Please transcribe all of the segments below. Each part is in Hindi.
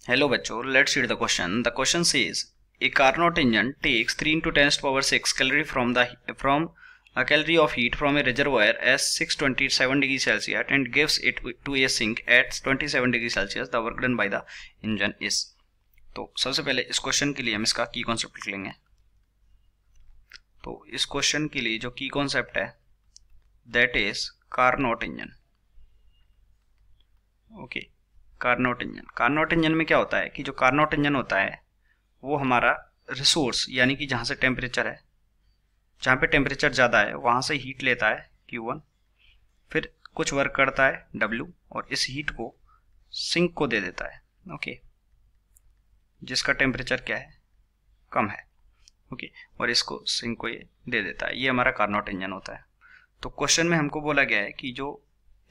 Hello बच्चों, let's read the question. The question says a Carnot engine takes 3 into 10 to the power 6 calorie from a calorie of heat from a reservoir at 627 degrees Celsius and gives it to a sink at 27 degrees Celsius. The work done by the engine is. तो सबसे पहले इस क्वेश्चन के लिए हम इसका की कॉन्सेप्ट लिख लेंगे। तो इस क्वेश्चन के लिए जो की कॉन्सेप्ट है that is Carnot engine. Okay, Carnot engine. Carnot engine में क्या होता है कि जो कार्नोट इंजन होता है वो हमारा रिसोर्स यानी कि जहां से टेम्परेचर है, जहां पे टेम्परेचर ज़्यादा है वहां से हीट लेता है Q1, फिर कुछ वर्क करता है W और इस हीट को सिंक को दे देता है। ओके, जिसका टेम्परेचर क्या है, कम है। ओके, और इसको सिंक को ये दे देता है। ये हमारा कार्नोट इंजन होता है। तो क्वेश्चन में हमको बोला गया है कि जो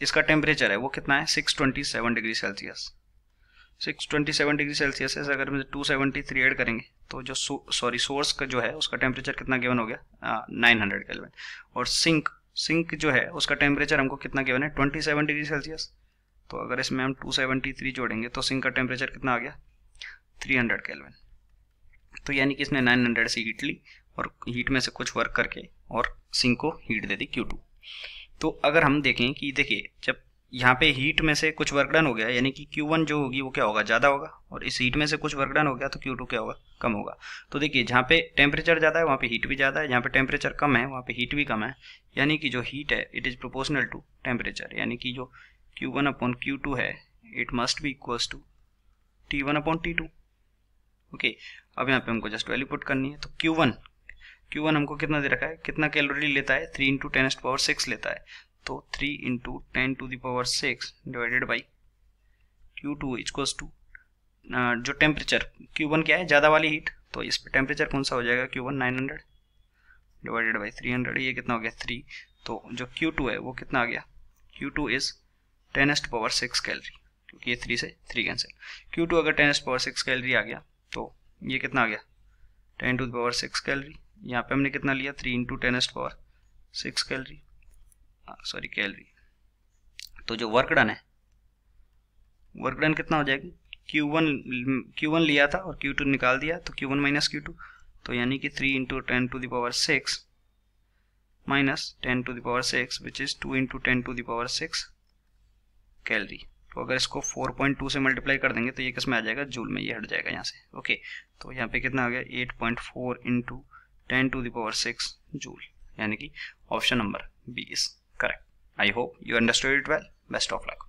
इसका टेम्परेचर है वो कितना है, 627 डिग्री सेल्सियस। 627 डिग्री सेल्सियस है, अगर हम 273 ऐड करेंगे तो जो सोर्स का जो है उसका टेम्परेचर कितना गिवन हो गया, 900 केल्विन। और सिंक जो है उसका टेम्परेचर हमको कितना गिवन है, 27 डिग्री सेल्सियस। तो अगर इसमें हम 273 जोड़ेंगे तो सिंक का टेम्परेचर कितना आ गया, 300 केल्विन। तो यानी कि इसने 900 से हीट ली और हीट में से कुछ वर्क करके और सिंक को हीट दे दी Q2। तो अगर हम देखें कि देखिए जब यहाँ पे हीट में से कुछ वर्क डन हो गया यानी कि Q1 जो होगी वो क्या होगा, ज़्यादा होगा, और इस हीट में से कुछ वर्क डन हो गया तो Q2 क्या होगा, कम होगा। तो देखिए जहाँ पे टेम्परेचर ज़्यादा है वहाँ पे हीट भी ज़्यादा है, जहाँ पे टेम्परेचर कम है वहाँ पे हीट भी कम है। यानी कि जो हीट है it is proportional to temperature, यानी कि जो Q1 अपॉन Q2 है it must be equals to T1 upon T2। Okay, अब यहाँ पे हमको जस्ट वैल्यू पुट करनी है। तो Q1 हमको कितना दे रखा है, कितना कैलोरी लेता है, 3 इंटू 10 टू पावर 6 लेता है। तो 3 into 10 to the power 6 divided by Q2 equals to जो टेम्परेचर Q1 क्या है, ज़्यादा वाली हीट, तो इस पर टेम्परेचर कौन सा हो जाएगा, Q1 900 डिवाइडेड बाई 300, ये कितना हो गया 3। तो जो Q2 है वो कितना आ गया, Q2 is 10 to power 6 calorie, क्योंकि ये 3 से 3 कैंसिल। Q2 अगर 10 टू पावर 6 कैलोरी आ गया तो ये कितना आ गया, 10 टू द पावर 6 कैलोरी। यहाँ पे हमने कितना लिया, 3 into 10 to power 6 calorie, sorry calorie. तो जो वर्क डन है, वर्क डन कितना हो जाएगी, Q1 लिया था और Q2 निकाल दिया तो Q1 माइनस Q2, तो यानी कि 3 into 10 to the power 6 minus 10 to the power 6 which is 2 into 10 to the power 6 calorie. तो अगर इसको 4.2 से मल्टीप्लाई कर देंगे तो ये किस में आ जाएगा, जूल में, ये हट जाएगा यहाँ से। ओके, तो यहाँ पे कितना आ गया, 8.4 into 10 to the power 6 joule, यानी कि option number B is correct. I hope you understood it well. Best of luck.